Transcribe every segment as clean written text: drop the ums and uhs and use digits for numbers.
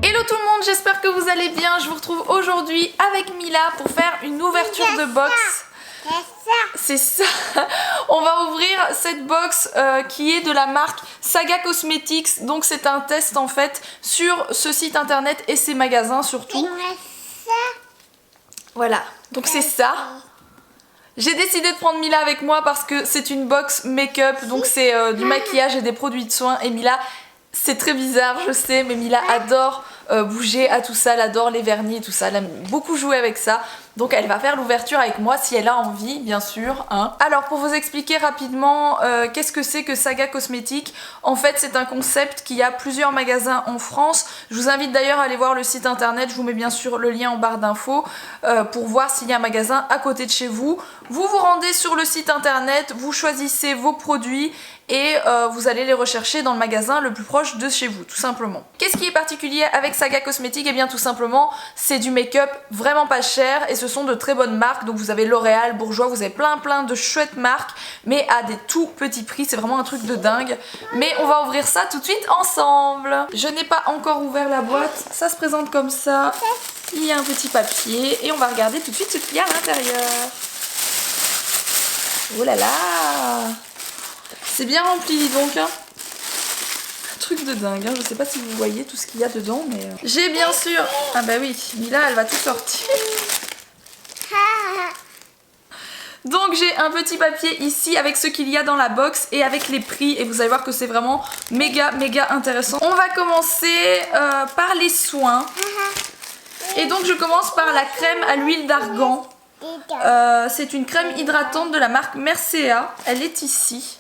Hello tout le monde, j'espère que vous allez bien. Je vous retrouve aujourd'hui avec Mila pour faire une ouverture de box. C'est ça. On va ouvrir cette box qui est de la marque Saga Cosmetics. Donc c'est un test en fait sur ce site internet et ses magasins surtout. Voilà, donc c'est ça. J'ai décidé de prendre Mila avec moi parce que c'est une box make-up. Donc c'est du maquillage et des produits de soins. Et Mila, c'est très bizarre je sais, mais Mila adore bouger à tout ça, elle adore les vernis et tout ça, elle aime beaucoup jouer avec ça. Donc elle va faire l'ouverture avec moi si elle a envie, bien sûr. Hein. Alors pour vous expliquer rapidement qu'est-ce que c'est que Saga Cosmetics. En fait c'est un concept qui a plusieurs magasins en France. Je vous invite d'ailleurs à aller voir le site internet, je vous mets bien sûr le lien en barre d'infos pour voir s'il y a un magasin à côté de chez vous. Vous vous rendez sur le site internet, vous choisissez vos produits et vous allez les rechercher dans le magasin le plus proche de chez vous, tout simplement. Qu'est-ce qui est particulier avec Saga Cosmetics? Et bien tout simplement, c'est du make-up vraiment pas cher et ce sont de très bonnes marques. Donc vous avez L'Oréal, Bourjois, vous avez plein de chouettes marques, mais à des tout petits prix, c'est vraiment un truc de dingue. Mais on va ouvrir ça tout de suite ensemble. Je n'ai pas encore ouvert la boîte, ça se présente comme ça. Il y a un petit papier et on va regarder tout de suite ce qu'il y a à l'intérieur. Oh là là! C'est bien rempli donc hein. Un truc de dingue hein. Je sais pas si vous voyez tout ce qu'il y a dedans mais... J'ai bien sûr... Ah bah oui, Mila elle va tout sortir. Donc j'ai un petit papier ici avec ce qu'il y a dans la box et avec les prix et vous allez voir que c'est vraiment méga intéressant. On va commencer par les soins. Et donc je commence par la crème à l'huile d'argan. C'est une crème hydratante de la marque Mercea. Elle est ici.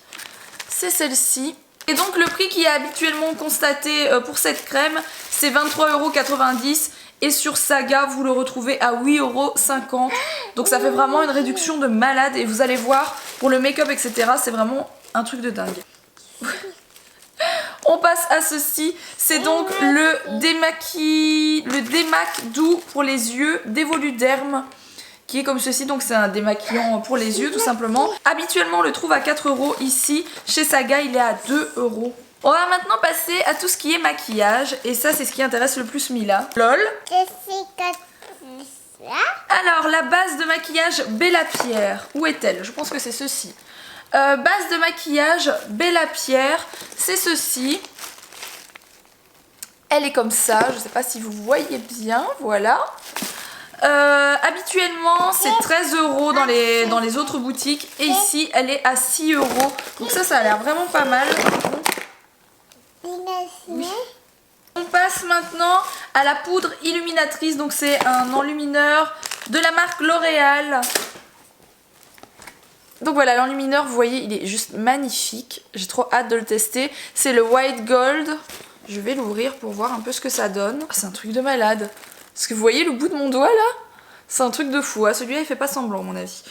C'est celle-ci. Et donc le prix qui est habituellement constaté pour cette crème, c'est 23,90 €. Et sur Saga, vous le retrouvez à 8,50 €. Donc ça fait vraiment une réduction de malade. Et vous allez voir, pour le make-up, etc., c'est vraiment un truc de dingue. On passe à ceci. C'est donc le démac doux pour les yeux d'Evoluderm, qui est comme ceci, donc c'est un démaquillant pour les yeux tout simplement. Habituellement on le trouve à 4 € ici, chez Saga il est à 2 €. On va maintenant passer à tout ce qui est maquillage, et ça c'est ce qui intéresse le plus Mila. LOL. Alors la base de maquillage Bella Pierre, où est-elle? Je pense que c'est ceci. Base de maquillage Bella Pierre, c'est ceci. Elle est comme ça, je ne sais pas si vous voyez bien, voilà. Habituellement c'est 13 € dans les autres boutiques et ici elle est à 6 €. Donc ça a l'air vraiment pas mal. Oui. On passe maintenant à la poudre illuminatrice. Donc c'est un enlumineur de la marque L'Oréal. Donc voilà, l'enlumineur vous voyez il est juste magnifique. J'ai trop hâte de le tester. C'est le White Gold. Je vais l'ouvrir pour voir un peu ce que ça donne. C'est un truc de malade. Est-ce que vous voyez le bout de mon doigt là? C'est un truc de fou, hein. Celui-là il fait pas semblant à mon avis.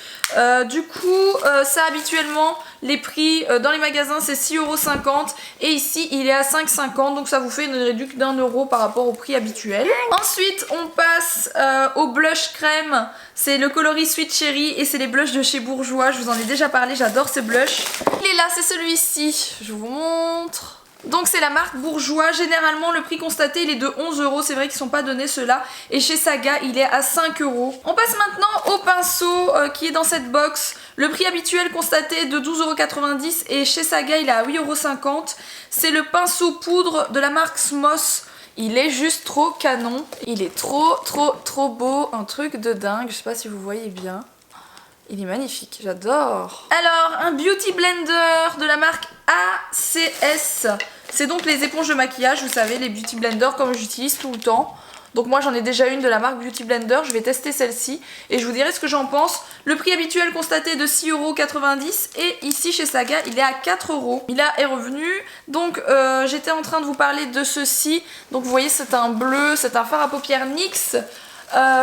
Du coup, ça habituellement, les prix dans les magasins c'est 6,50 € et ici il est à 5,50 €, donc ça vous fait une réduction d'1 € par rapport au prix habituel. Ensuite on passe au blush crème, c'est le coloris Sweet Cherry et c'est les blushs de chez Bourjois, je vous en ai déjà parlé, j'adore ces blushs. Il est là, c'est celui-ci, je vous montre. Donc c'est la marque Bourjois, généralement le prix constaté il est de 11 €, c'est vrai qu'ils ne sont pas donnés ceux-là, et chez Saga il est à 5 €. On passe maintenant au pinceau qui est dans cette box. Le prix habituel constaté est de 12,90 € et chez Saga il est à 8,50 €. C'est le pinceau poudre de la marque Smoss. Il est juste trop canon, il est trop beau, un truc de dingue, je sais pas si vous voyez bien. Il est magnifique, j'adore. Alors, un Beauty Blender de la marque ACS. C'est donc les éponges de maquillage, vous savez, les Beauty Blender comme j'utilise tout le temps. Donc moi j'en ai déjà une de la marque Beauty Blender, je vais tester celle-ci et je vous dirai ce que j'en pense. Le prix habituel constaté est de 6,90 € et ici chez Saga il est à 4 €. Mila est revenu, donc j'étais en train de vous parler de ceci. Donc vous voyez c'est un bleu, c'est un fard à paupières NYX.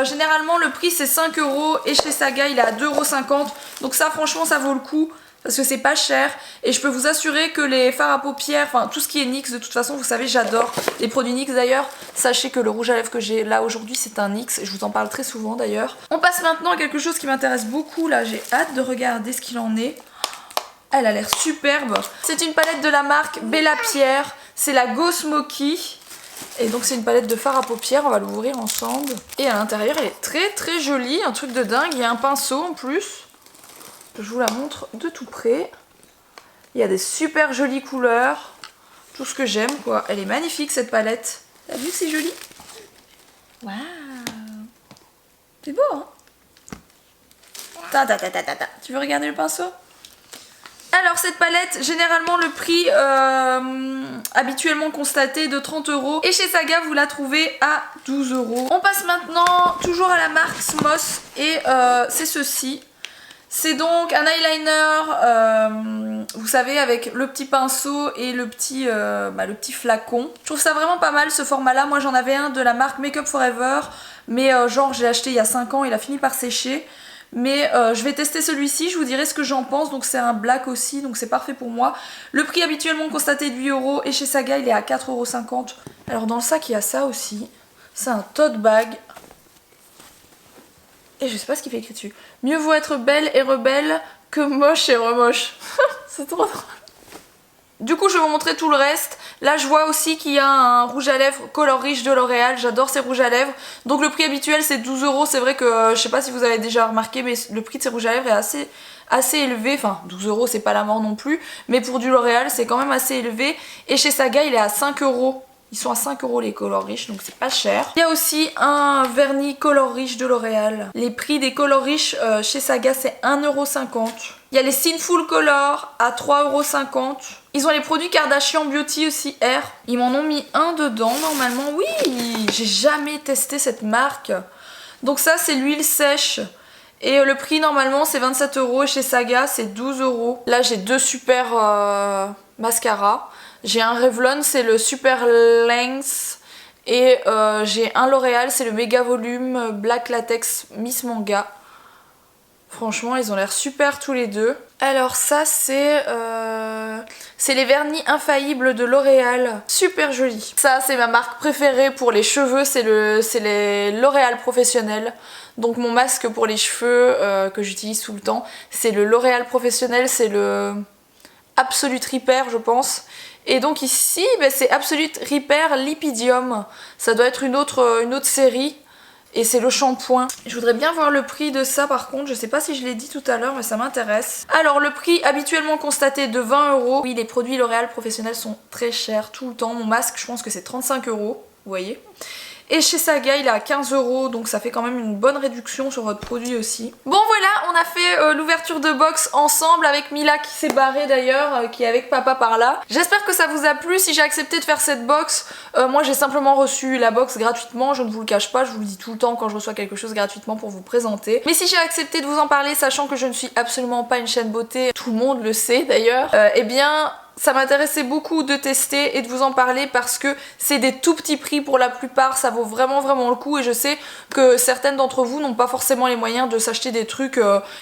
Généralement le prix c'est 5 € et chez Saga il est à 2,50 €. Donc ça franchement ça vaut le coup. Parce que c'est pas cher et je peux vous assurer que les fards à paupières, enfin tout ce qui est NYX de toute façon vous savez j'adore les produits NYX d'ailleurs. Sachez que le rouge à lèvres que j'ai là aujourd'hui c'est un NYX, je vous en parle très souvent d'ailleurs. On passe maintenant à quelque chose qui m'intéresse beaucoup là, j'ai hâte de regarder ce qu'il en est. Elle a l'air superbe. C'est une palette de la marque Bella Pierre. C'est la Go Smoky. Et donc c'est une palette de fard à paupières. On va l'ouvrir ensemble. Et à l'intérieur, elle est très très jolie. Un truc de dingue. Il y a un pinceau en plus. Je vous la montre de tout près. Il y a des super jolies couleurs. Tout ce que j'aime quoi. Elle est magnifique cette palette. T'as vu que c'est joli? Waouh. C'est beau hein? Tu veux regarder le pinceau? Alors cette palette, généralement le prix habituellement constaté est de 30 € et chez Saga vous la trouvez à 12 €. On passe maintenant toujours à la marque Smos et c'est ceci. C'est donc un eyeliner, vous savez, avec le petit pinceau et le petit flacon. Je trouve ça vraiment pas mal ce format-là. Moi j'en avais un de la marque Make Up Forever, mais genre je l'ai acheté il y a 5 ans, il a fini par sécher. Mais je vais tester celui-ci, je vous dirai ce que j'en pense. Donc c'est un black aussi, donc c'est parfait pour moi. Le prix habituellement constaté est de 8 € et chez Saga il est à 4,50 €. Alors dans le sac il y a ça aussi. C'est un tote bag. Et je sais pas ce qu'il fait écrit dessus. Mieux vaut être belle et rebelle que moche et remoche. C'est trop drôle. Du coup je vais vous montrer tout le reste. Là je vois aussi qu'il y a un rouge à lèvres Color Riche de L'Oréal. J'adore ces rouges à lèvres. Donc le prix habituel c'est 12 €. C'est vrai que je sais pas si vous avez déjà remarqué, mais le prix de ces rouges à lèvres est assez élevé. Enfin 12 € c'est pas la mort non plus, mais pour du L'Oréal c'est quand même assez élevé. Et chez Saga il est à 5 €. Ils sont à 5 € les Color Riche, donc c'est pas cher. Il y a aussi un vernis Color Riche de L'Oréal. Les prix des Color Riche chez Saga c'est 1,50 €. Il y a les Sinful Color à 3,50 €. Ils ont les produits Kardashian Beauty aussi R. Ils m'en ont mis un dedans normalement. Oui, j'ai jamais testé cette marque. Donc ça c'est l'huile sèche. Et le prix normalement c'est 27 € et chez Saga c'est 12 €. Là j'ai deux super mascaras. J'ai un Revlon, c'est le Super Length. Et j'ai un L'Oréal, c'est le Méga Volume Black Latex Miss Manga. Franchement, ils ont l'air super tous les deux. Alors ça, c'est les vernis infaillibles de L'Oréal. Super joli. Ça, c'est ma marque préférée pour les cheveux. C'est les L'Oréal Professionnel. Donc mon masque pour les cheveux que j'utilise tout le temps, c'est le L'Oréal Professionnel. C'est le Absolute Repair, je pense. Et donc ici, c'est Absolute Repair Lipidium. Ça doit être une autre série. Et c'est le shampoing. Je voudrais bien voir le prix de ça par contre. Je sais pas si je l'ai dit tout à l'heure, mais ça m'intéresse. Alors le prix habituellement constaté de 20 €. Oui, les produits L'Oréal Professionnels sont très chers tout le temps. Mon masque, je pense que c'est 35 €. Vous voyez. Et chez Saga, il est à 15 €, donc ça fait quand même une bonne réduction sur votre produit aussi. Bon voilà, on a fait l'ouverture de box ensemble avec Mila qui s'est barrée d'ailleurs, qui est avec papa par là. J'espère que ça vous a plu. Si j'ai accepté de faire cette box, moi j'ai simplement reçu la box gratuitement, je ne vous le cache pas, je vous le dis tout le temps quand je reçois quelque chose gratuitement pour vous présenter. Mais si j'ai accepté de vous en parler, sachant que je ne suis absolument pas une chaîne beauté, tout le monde le sait d'ailleurs, eh bien... ça m'intéressait beaucoup de tester et de vous en parler parce que c'est des tout petits prix pour la plupart, ça vaut vraiment le coup et je sais que certaines d'entre vous n'ont pas forcément les moyens de s'acheter des trucs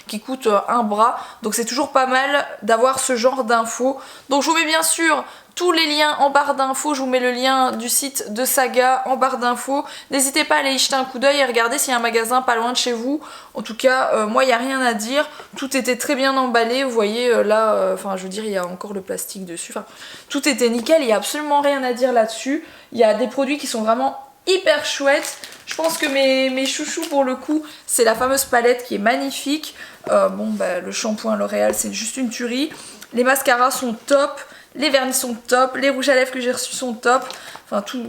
qui coûtent un bras, donc c'est toujours pas mal d'avoir ce genre d'infos. Donc je vous mets bien sûr tous les liens en barre d'infos, je vous mets le lien du site de Saga en barre d'infos. N'hésitez pas à aller y jeter un coup d'œil et regarder s'il y a un magasin pas loin de chez vous. En tout cas, moi il n'y a rien à dire. Tout était très bien emballé, vous voyez là, enfin je veux dire il y a encore le plastique dessus. Enfin, tout était nickel, il n'y a absolument rien à dire là-dessus. Il y a des produits qui sont vraiment hyper chouettes. Je pense que mes chouchous pour le coup, c'est la fameuse palette qui est magnifique. Le shampoing L'Oréal c'est juste une tuerie. Les mascaras sont top. Les vernis sont top, les rouges à lèvres que j'ai reçus sont top. Enfin tout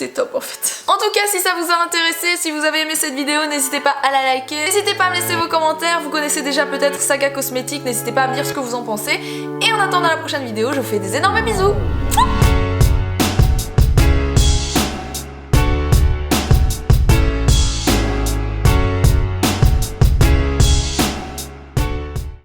est top en fait. En tout cas si ça vous a intéressé, si vous avez aimé cette vidéo, n'hésitez pas à la liker. N'hésitez pas à me laisser vos commentaires, vous connaissez déjà peut-être Saga Cosmétique, n'hésitez pas à me dire ce que vous en pensez. Et en attendant la prochaine vidéo, je vous fais des énormes bisous.